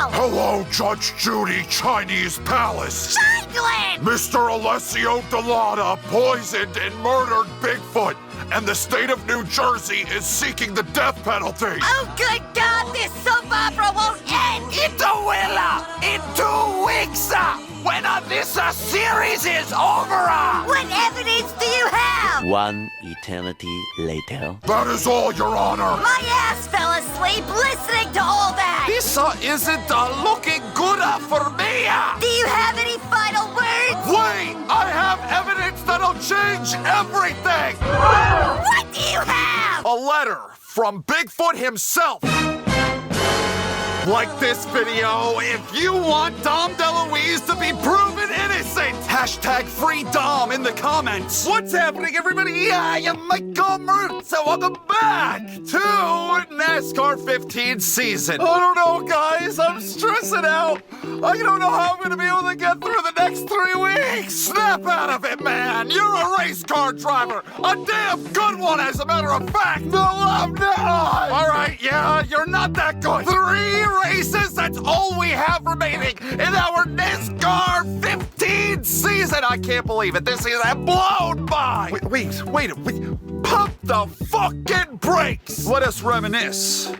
hell? Hello, Judge Judy, Chinese Palace. Chamberlain! Mr. Alessio Delata poisoned and murdered Bigfoot, and the state of New Jersey is seeking the death penalty. Oh, good God, this soap opera won't end! It will, in 2 weeks, when this series is over. What evidence do you have? One eternity later. That is all, Your Honor. My ass fell asleep listening to all that! This isn't looking good for me. Do you have any final words? Wait, I have evidence that'll change everything. What do you have? A letter from Bigfoot himself. Like this video if you want Dom DeLuise to be proven innocent. Hashtag free Dom in the comments. What's happening, everybody? Yeah, I'm Michael Mrucz, so welcome back to NASCAR 15 season. I don't know, guys. I'm stressing out. I don't know how I'm going to be able to get through the next 3 weeks. Snap out of it, man. You're a race car driver. A damn good one, as a matter of fact. No, I'm not. All right, yeah, you're not that good. 3 races, that's all we have remaining in our NASCAR 15 season. I can't believe it. This is blown by. Wait. Pump the fucking brakes. Let us reminisce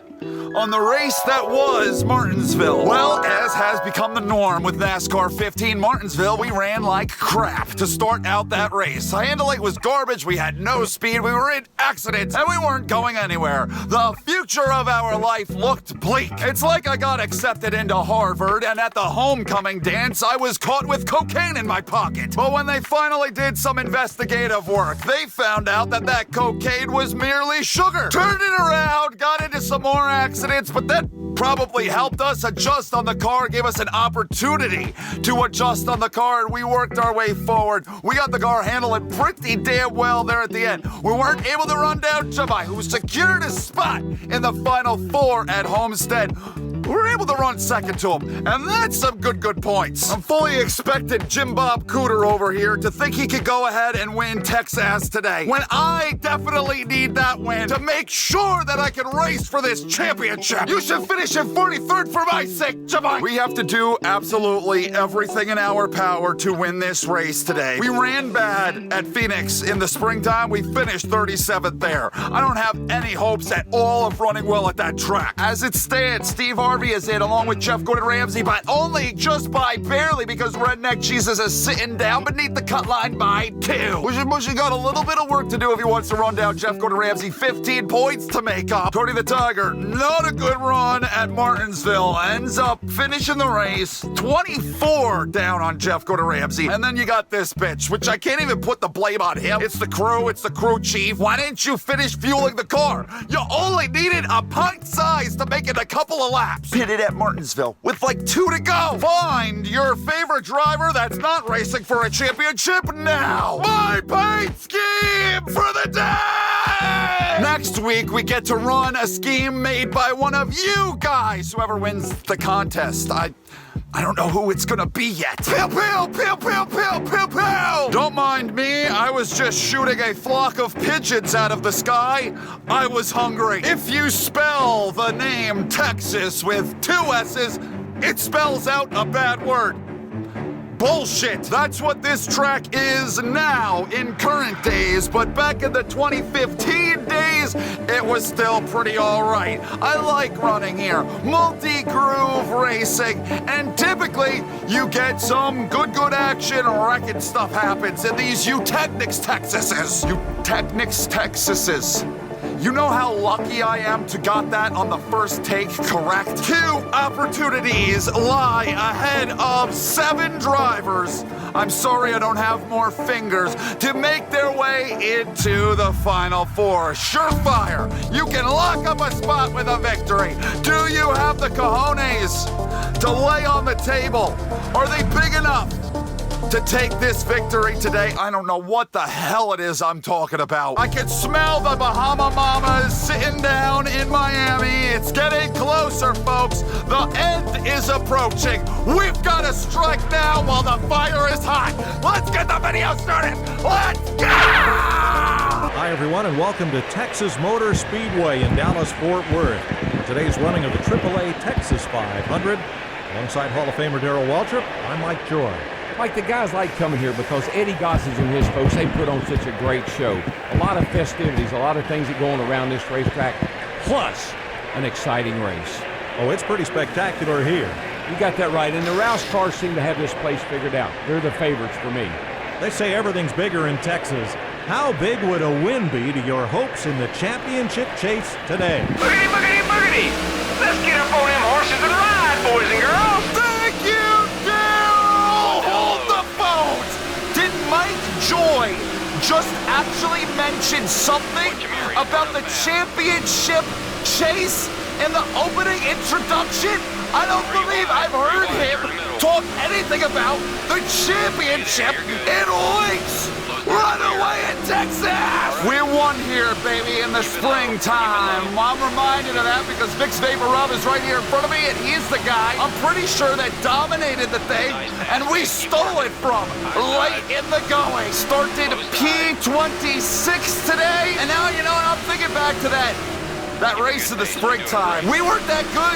on the race that was Martinsville. Well, as has become the norm with NASCAR 15 Martinsville, we ran like crap to start out that race. The handling was garbage, we had no speed, we were in accidents, and we weren't going anywhere. The future of our life looked bleak. It's like I got accepted into Harvard, and at the homecoming dance, I was caught with cocaine in my pocket. But when they finally did some investigative work, they found out that cocaine was merely sugar. Turned it around, got into some more accidents, but that probably helped us adjust on the car, gave us an opportunity to adjust on the car, and we worked our way forward. We got the car handling pretty damn well there at the end. We weren't able to run down Jemai, who secured a spot in the final 4 at Homestead. We were able to run second to him, and that's some good points. I'm fully expecting Jim Bob Cooter over here to think he could go ahead and win Texas today, when I definitely need that win to make sure that I can race for this championship. You should finish in 43rd for my sake, Jemai. We have to do absolutely everything in our power to win this race today. We ran bad at Phoenix in the springtime. We finished 37th there. I don't have any hopes at all of running well at that track. As it stands, Steve Harvey is in along with Jeff Gordon Ramsay, but only just by barely because Redneck Jesus is sitting down beneath the cut line by 2. Bushy got a little bit of work to do if he wants to run down Jeff Gordon Ramsay. 15 points to make up. Tony the Tiger, not a good run at Martinsville. Ends up finishing the race 24 down on Jeff Gordon Ramsay. And then you got this bitch, which I can't even put the blame on him. It's the crew chief. Why didn't you finish fueling the car? You only needed a pint size to make it a couple of laps. Pitted at Martinsville with like 2 to go. Find your favorite driver that's not racing for a championship now. My paint scheme for the day! Next week, we get to run a scheme made by one of you guys. Whoever wins the contest. I don't know who it's gonna be yet. Pew, pew, pew, pew, pew, pew, pew! Don't mind me, I was just shooting a flock of pigeons out of the sky. I was hungry. If you spell the name Texas with 2 S's, it spells out a bad word. Bullshit. That's what this track is now in current days, but back in the 2015 days, it was still pretty alright. I like running here. Multi-groove racing, and typically you get some good action, wrecking stuff happens in these Utechnics Texases. Utechnics Texases. You know how lucky I am to got that on the first take correct? 2 opportunities lie ahead of 7 drivers. I'm sorry I don't have more fingers to make their way into the final 4. Surefire, you can lock up a spot with a victory. Do you have the cojones to lay on the table? Are they big enough to take this victory today? I don't know what the hell it is I'm talking about. I can smell the Bahama Mamas sitting down in Miami. It's getting closer, folks. The end is approaching. We've got to strike now while the fire is hot. Let's get the video started. Let's go! Hi, everyone, and welcome to Texas Motor Speedway in Dallas-Fort Worth. For today's running of the AAA Texas 500, Alongside Hall of Famer Darrell Waltrip, I'm Mike Joy. Mike, the guys like coming here because Eddie Gossage and his folks, they put on such a great show. A lot of festivities, a lot of things that go on around this racetrack, plus an exciting race. Oh, it's pretty spectacular here. You got that right, and the Roush cars seem to have this place figured out. They're the favorites for me. They say everything's bigger in Texas. How big would a win be to your hopes in the championship chase today? Boogity, boogity, boogity! Let's get up on them horses and ride, boys and girls! Thank you, Darrell! Hold the phones! Did Mike Joy just actually mention something about the championship chase in the opening introduction? I don't believe I've heard him talk anything about the championship in weeks! Run away in Texas! We won here, baby, in the springtime. I'm reminded of that because Vic's Vapor Rub is right here in front of me, and he's the guy, I'm pretty sure, that dominated the thing, and we stole it from late in the going. Started P26 today, and now, you know, I'm thinking back to that race in the springtime. We weren't that good.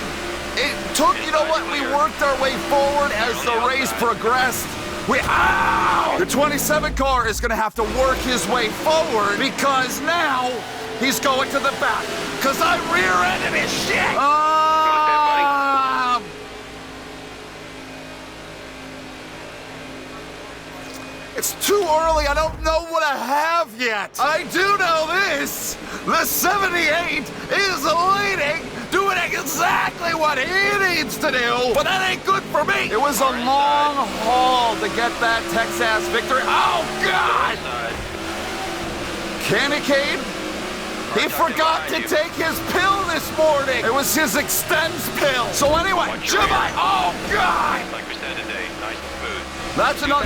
It took, you know what, we worked our way forward as the race progressed. The 27 car is going to have to work his way forward because now he's going to the back. Because I rear-ended his shit. It's too early. I don't know what I have yet. I do know this. The 78 is leading, doing exactly what he needs to do, but that ain't good for me. It was a long haul to get that Texas victory. Oh, God! Canicade? He forgot to take his pill this morning. It was his Extends pill. So anyway, Jimmy, oh, God! Like we said today, nice and smooth. That's another,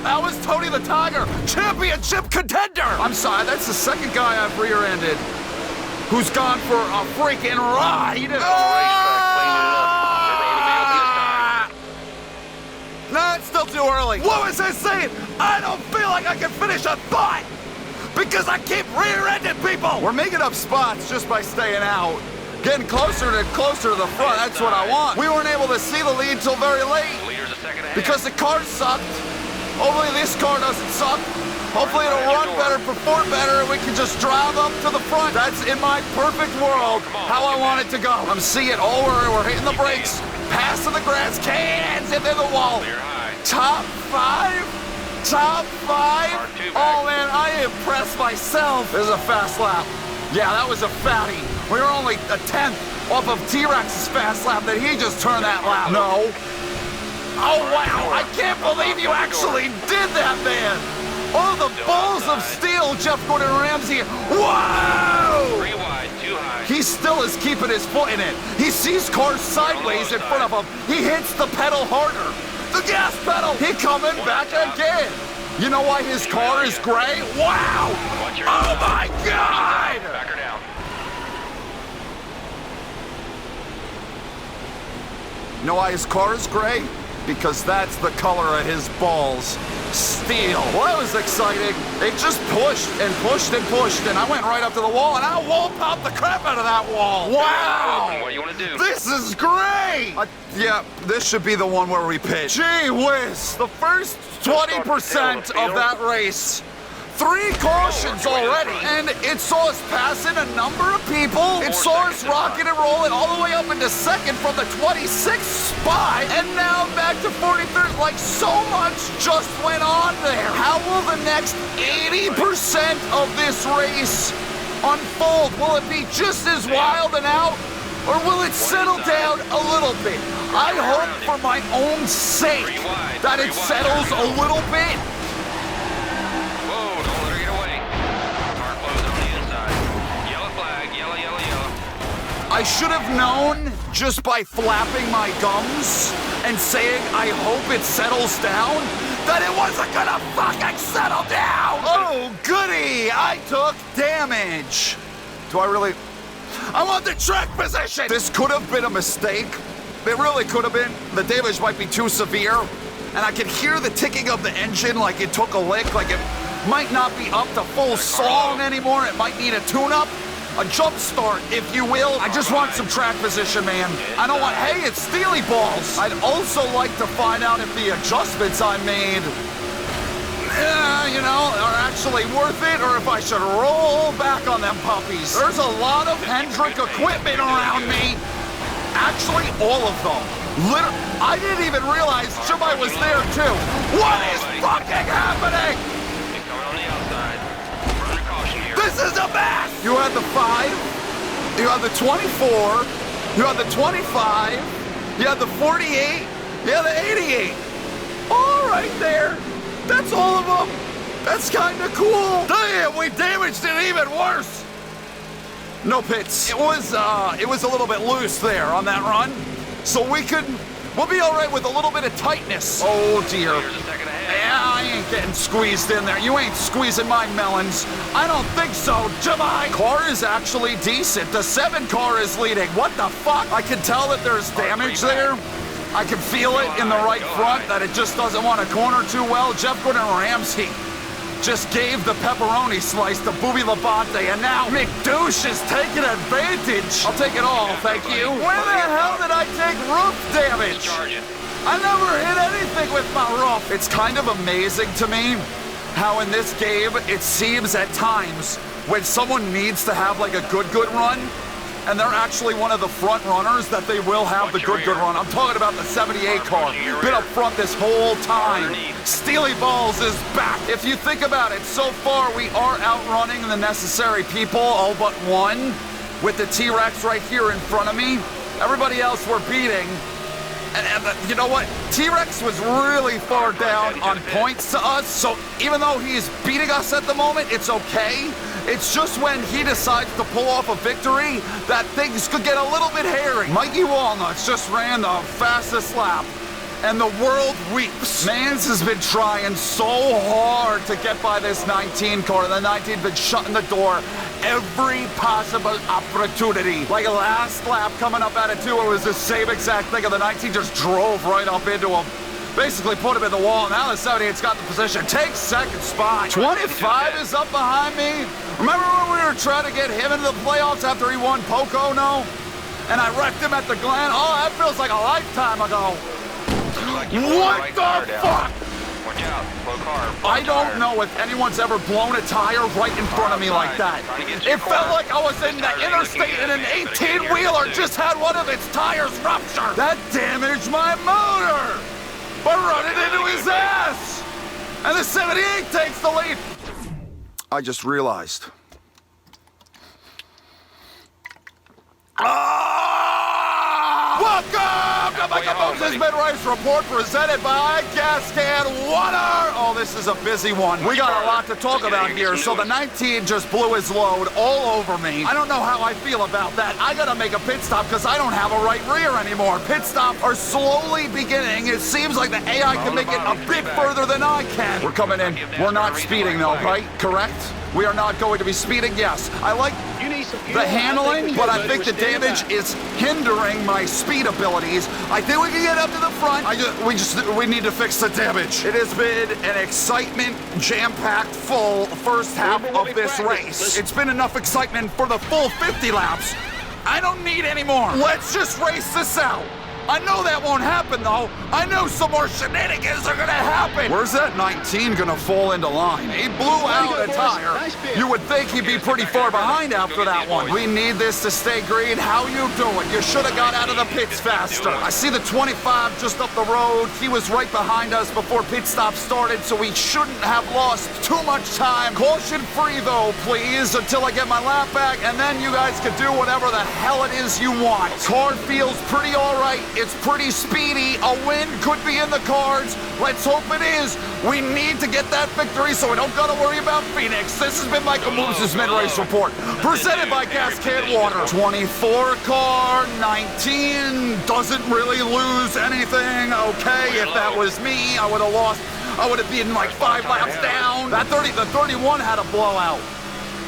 that was Tony the Tiger, championship contender. I'm sorry, that's the second guy I've rear-ended who's gone for a freaking ride. No, it's still too early. What was I saying? I don't feel like I can finish a thought because I keep rear-ending people. We're making up spots just by staying out. Getting closer to the front, that's what I want. We weren't able to see the lead till very late because the car sucked. Hopefully this car doesn't suck. Hopefully it'll run better, perform better, and we can just drive up to the front. That's in my perfect world how I want it to go. I'm seeing, we're hitting the brakes, passing the grass cans into the wall. Top five? Oh man, I impressed myself. This is a fast lap. Yeah, that was a fatty. We were only a 10th off of T-Rex's fast lap that he just turned that lap. No. Oh, wow. I can't believe you actually did that, man. Oh, the balls of steel, Jeff Gordon Ramsay. Whoa! 3 wide, 2 high. He still is keeping his foot in it. He sees cars sideways in front of him. He hits the pedal harder. The gas pedal. He coming back again. You know why his car is gray? Wow! Oh, my God! Back her down. You know why his car is gray? Because that's the color of his balls. Steel. Well, that was exciting. They just pushed and pushed and pushed, and I went right up to the wall, and I wall popped the crap out of that wall. Wow! What do you want to do? This is great! Yeah, this should be the one where we pitch. Gee whiz! The first 20% of that race. 3 cautions already, and it saw us passing a number of people. It saw us rocking and rolling all the way up into second from the 26th spot, and now back to 43rd. Like, so much just went on there. How will the next 80% of this race unfold? Will it be just as wild and out, or will it settle down a little bit? I hope for my own sake that it settles a little bit. I should have known just by flapping my gums and saying, I hope it settles down, that it wasn't gonna fucking settle down! Oh, goody! I took damage. Do I really? I'm on the track position! This could have been a mistake. It really could have been. The damage might be too severe. And I could hear the ticking of the engine like it took a lick, like it might not be up to full song anymore. It might need a tune-up. a jump start, if you will. I just want some track position, man. I don't want, hey, it's Steely Balls. I'd also like to find out if the adjustments I made, you know, are actually worth it, or if I should roll back on them puppies. There's a lot of Hendrick equipment around me. Actually, all of them. I didn't even realize Jimmy was there, too. What is fucking happening? This is a mess! You had the 5, you had the 24, you had the 25, you had the 48, you had the 88. All right there. That's all of them. That's kind of cool. Damn, we damaged it even worse. No pits. It was a little bit loose there on that run. So we'll be all right with a little bit of tightness. Oh dear. Yeah, I ain't getting squeezed in there. You ain't squeezing my melons. I don't think so, Jemai. Car is actually decent. The 7 car is leading. What the fuck? I can tell that there's damage there. I can feel it in the right front that it just doesn't want to corner too well. Jeff Gordon Ramsay just gave the pepperoni slice to Booby Labonte, and now McDouche is taking advantage. I'll take it all, thank you. Where the hell did I take roof damage? I never hit anything with my roof. It's kind of amazing to me how in this game it seems at times when someone needs to have like a good run, and they're actually one of the front runners, that they will have the good run. I'm talking about the 78 car. Been up front this whole time. Steely Balls is back. If you think about it, so far we are outrunning the necessary people, all but one, with the T-Rex right here in front of me. Everybody else we're beating. And you know what? T-Rex was really far down on points to us, so even though he's beating us at the moment, it's okay. It's just when he decides to pull off a victory that things could get a little bit hairy. Mikey Walnuts just ran the fastest lap, and the world weeps. Mans has been trying so hard to get by this 19 car. The 19's been shutting the door every possible opportunity. Like last lap coming up out of 2, it was the same exact thing, and the 19 just drove right up into him. Basically put him in the wall. Now the 78's got the position. Takes second spot. 25 is up behind me. Remember when we were trying to get him into the playoffs after he won Pocono? And I wrecked him at the Glen? Oh, that feels like a lifetime ago. What the fuck? Watch out, slow car. I don't know if anyone's ever blown a tire right in front of me like that. It felt like I was in the interstate and an 18-wheeler just had one of its tires rupture. That damaged my motor by running into his ass. And the 78 takes the lead. I just realized. Welcome to michaelmruczbusiness Mid-Race Report, presented by Gas Can Water. Oh, this is a busy one. We got a lot to talk about here. So the 19 just blew his load all over me. I don't know how I feel about that. I gotta make a pit stop because I don't have a right rear anymore. Pit stops are slowly beginning. It seems like the AI can make it a bit further than I can. We're coming in. We're not speeding though, right? Correct? We are not going to be speeding, yes. I like the handling, but I think the damage is hindering my speed abilities. I think we can get up to the front. We need to fix the damage. It has been an excitement, jam-packed, full first half of this race. It's been enough excitement for the full 50 laps. I don't need any more. Let's just race this out. I know that won't happen, though. I know some more shenanigans are gonna happen. Where's that 19 gonna fall into line? He blew out a tire. You would think he'd be pretty far behind after that one. We need this to stay green. How you doing? You should have got out of the pits faster. I see the 25 just up the road. He was right behind us before pit stop started, so we shouldn't have lost too much time. Caution free, though, please, until I get my lap back, and then you guys can do whatever the hell it is you want. Car feels pretty all right. It's pretty speedy. A win could be in the cards. Let's hope it is. We need to get that victory so we don't gotta worry about Phoenix. This has been Michael Mrucz's Mid-Race Report, presented by Gas Can Water. 24 car, 19 doesn't really lose anything. Okay, if that was me, I would have lost. I would have been like 5 laps down. The 31 had a blowout.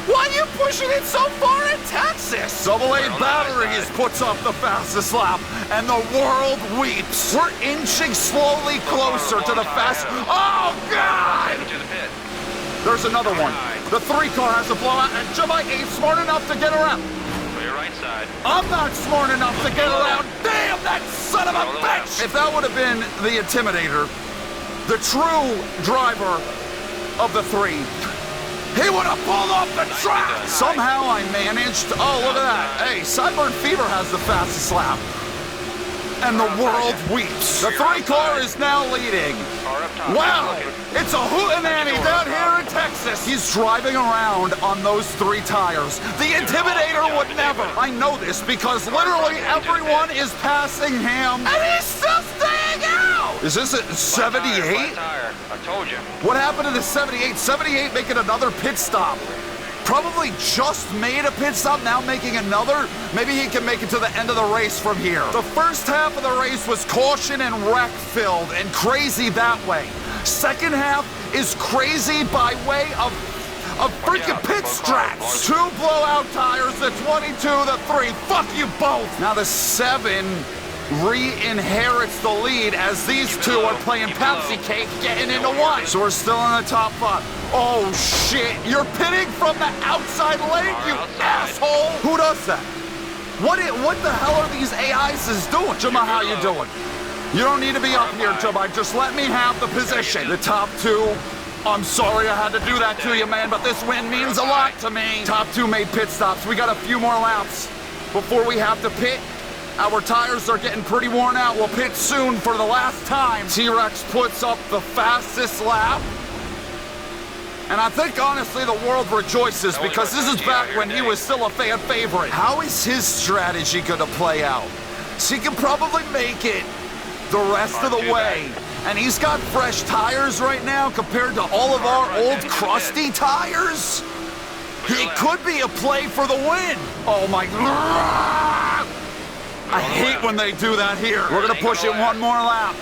Why are you pushing it so far in Texas? AA Batteries puts up the fastest lap, and the world weeps. We're inching slowly closer to the fast. Oh, God! To the pit. There's another one. The 3 car has a blowout, and Jamaica ain't smart enough to get around. Clear right side. I'm not smart enough to get around. Damn, that son of a bitch! If that would have been the Intimidator, the true driver of the 3, he would have pulled off the track. Somehow I managed. Oh, look at that. Hey, Sideburn Fever has the fastest lap. And the world weeps. The 3 car is now leading. Wow, it's a hootenanny down here in Texas. He's driving around on those 3 tires. The Intimidator would never. I know this because literally everyone is passing him, and he's still staying out. Is this a 78? I told you. What happened to the 78? 78 making another pit stop. Probably just made a pit stop, now making another. Maybe he can make it to the end of the race from here. The first half of the race was caution and wreck filled and crazy that way. Second half is crazy by way of freaking pit strats. 2 blowout tires, the 22, the 3. Fuck you both. Now the 7 re-inherits the lead as these 2 are playing Pepsi cake, getting into 1. So we're still in the top 5. Oh shit, you're pitting from the outside lane, you asshole! Who does that? What the hell are these AIs doing? Jama, how you doing? You don't need to be up here, Jama. Just let me have the position. The top 2, I'm sorry I had to do that to you, man, but this win means a lot to me. Top 2 made pit stops. We got a few more laps before we have to pit. Our tires are getting pretty worn out. We'll pit soon for the last time. T-Rex puts up the fastest lap. And I think, honestly, the world rejoices because this is back when he was still a fan favorite. How is his strategy going to play out? So he can probably make it the rest of the way. And he's got fresh tires right now compared to all of our old crusty tires. It could be a play for the win. Oh, my God. I hate when they do that here. We're going to push it one more lap.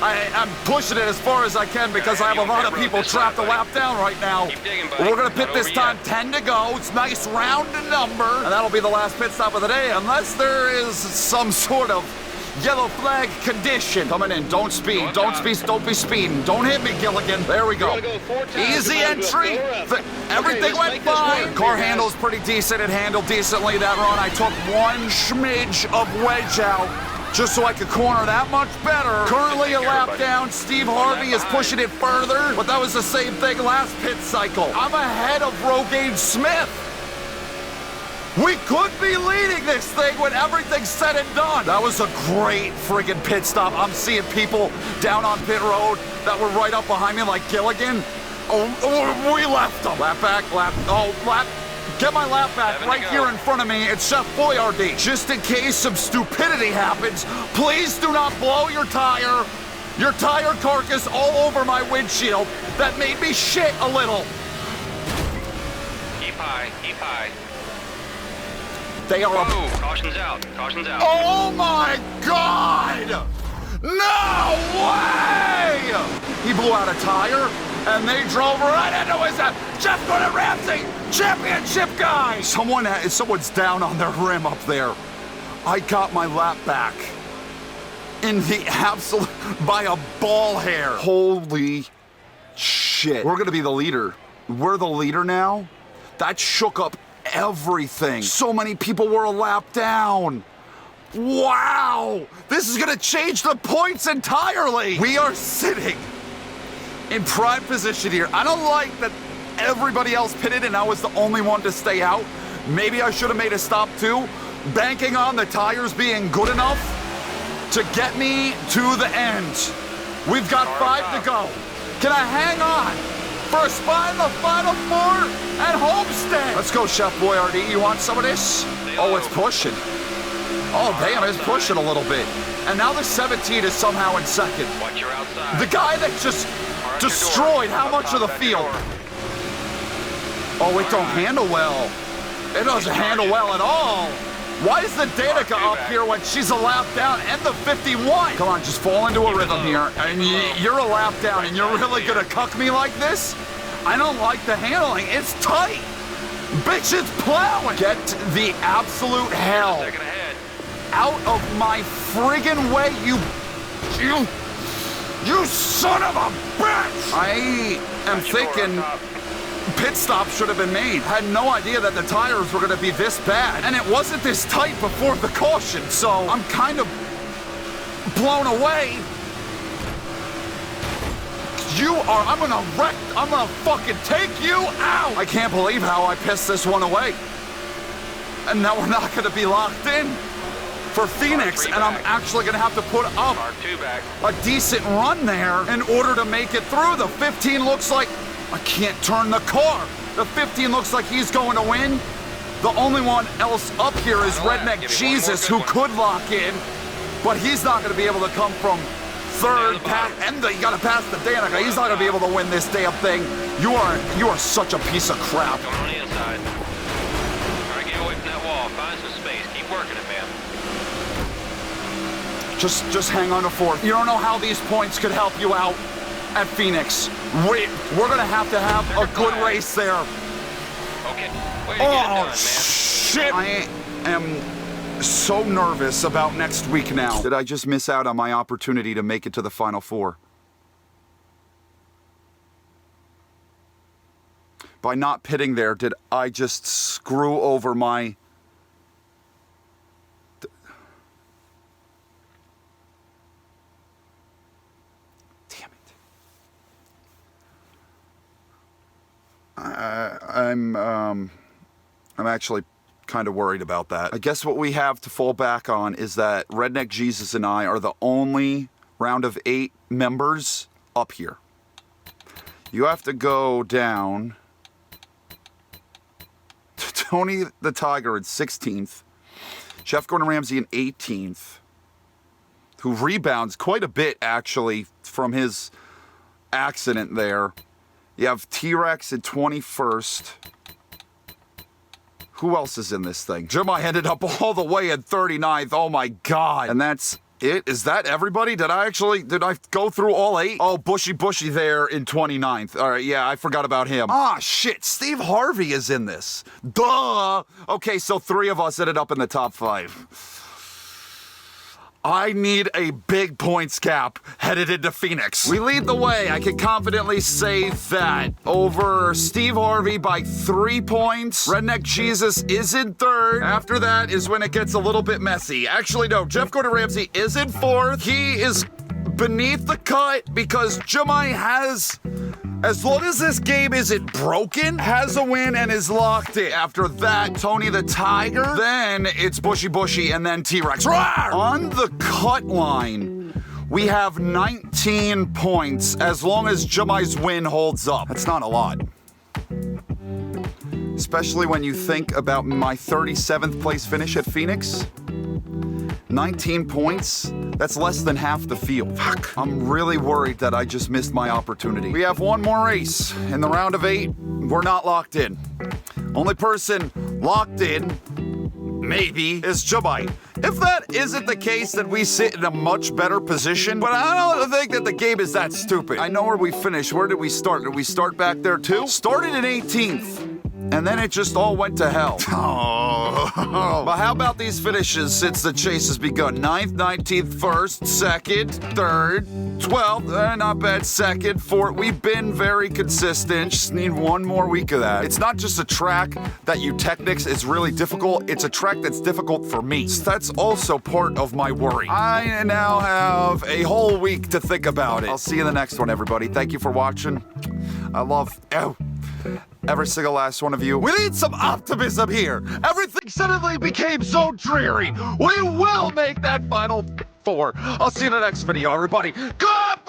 I'm pushing it as far as I can because I have a lot of people trapped a lap down right now. We're going to pit this time, 10 to go. It's nice round number. And that'll be the last pit stop of the day unless there is some sort of yellow flag condition. Coming in, don't speed, don't be speeding. Don't hit me, Gilligan. There we go. Easy entry. Everything went fine. Car handles pretty decent. It handled decently that run. I took 1 smidge of wedge out just so I could corner that much better. Currently a lap down. Steve Harvey is pushing it further, but that was the same thing last pit cycle. I'm ahead of Rogaine Smith. We could be leading this thing when everything's said and done. That was a great friggin' pit stop. I'm seeing people down on pit road that were right up behind me like Gilligan. Oh, we left them. Lap back, get my lap back right here in front of me. It's Chef Boyardee. Just in case some stupidity happens, please do not blow your tire carcass all over my windshield. That made me shit a little. Keep high, keep high. They are Whoa, caution's out, caution's out. Oh my God! No way! He blew out a tire, and they drove right into his Jeff Gordon Ramsay, championship guy! Someone's down on their rim up there. I got my lap back. In the absolute, by a ball hair. Holy shit. We're gonna be the leader. We're the leader now? That shook up everything. So many people were a lap down. Wow! This is gonna change the points entirely! We are sitting in prime position here. I don't like that everybody else pitted and I was the only one to stay out. Maybe I should have made a stop too, banking on the tires being good enough to get me to the end. We've got 5 to go. Can I hang on for a spot in the Final Four at Homestead? Let's go, Chef Boyardee. You want some of this? Oh, it's pushing. Oh, damn, it's pushing a little bit. And now the 17 is somehow in second. Watch your outside. The guy that just destroyed how much of the field? Oh, it don't handle well. It doesn't handle well at all. Why is the Danica up here when she's a lap down and the 51? Come on, just fall into a rhythm here. And you're a lap down and you're really gonna cuck me like this? I don't like the handling. It's tight. Bitch, it's plowing. Get the absolute hell out of my friggin' way, you son of a bitch! I am thinking pit stop should have been made. I had no idea that the tires were going to be this bad. And it wasn't this tight before the caution, so I'm kind of blown away. I'm gonna wreck, I'm gonna fucking take you out. I can't believe how I pissed this one away. And now we're not gonna be locked in for Phoenix, and I'm actually gonna have to put up a decent run there in order to make it through. The 15 looks like, I can't turn the car. The 15 looks like he's going to win. The only one else up here is Redneck Jesus, who could lock in, but he's not gonna be able to come from third, and you gotta pass the Danica. He's not gonna be able to win this damn thing. You are such a piece of crap. Coming on the inside. Try to get away from that wall. Find some space. Keep working it, man. Just hang on to fourth. You don't know how these points could help you out at Phoenix. We're gonna have to have a good race there. Okay. Way to get it done, man. Shit! I am so nervous about next week now. Did I just miss out on my opportunity to make it to the Final Four? By not pitting there, did I just screw over my... Damn it. I'm actually kind of worried about that. I guess what we have to fall back on is that Redneck Jesus and I are the only round of 8 members up here. You have to go down to Tony the Tiger in 16th, Jeff Gordon Ramsay in 18th, who rebounds quite a bit actually from his accident there. You have T-Rex in 21st. Who else is in this thing? Jimmy ended up all the way at 39th. Oh my God. And that's it? Is that everybody? Did I go through all 8? Oh, Bushy there in 29th. All right, yeah, I forgot about him. Ah, shit, Steve Harvey is in this. Duh. Okay, so 3 of us ended up in the top 5. I need a big points gap headed into Phoenix. We lead the way. I can confidently say that. Over Steve Harvey by 3 points. Redneck Jesus is in 3rd. After that is when it gets a little bit messy. Actually, no. Jeff Gordon Ramsay is in 4th. He is beneath the cut because Jemai has... As long as this game isn't broken, has a win and is locked in. After that, Tony the Tiger, then it's Bushy, and then T-Rex. Rawr! On the cut line, we have 19 points as long as Jemai's win holds up. That's not a lot. Especially when you think about my 37th place finish at Phoenix. 19 points? That's less than half the field. Fuck. I'm really worried that I just missed my opportunity. We have one more race. In the round of 8, we're not locked in. Only person locked in, maybe, is Jemai. If that isn't the case, then we sit in a much better position. But I don't think that the game is that stupid. I know where we finished. Where did we start? Did we start back there too? Started in 18th. And then it just all went to hell. Oh. But how about these finishes since the chase has begun? 9th, 19th, 1st, 2nd, 3rd, 12th, not bad, 2nd, 4th. We've been very consistent. Just need one more week of that. It's not just a track that you technics is really difficult. It's a track that's difficult for me. So that's also part of my worry. I now have a whole week to think about it. I'll see you in the next one, everybody. Thank you for watching. I love... every single last one of you. We need some optimism here. Everything suddenly became so dreary. We will make that Final Four. I'll see you in the next video, everybody. Goodbye!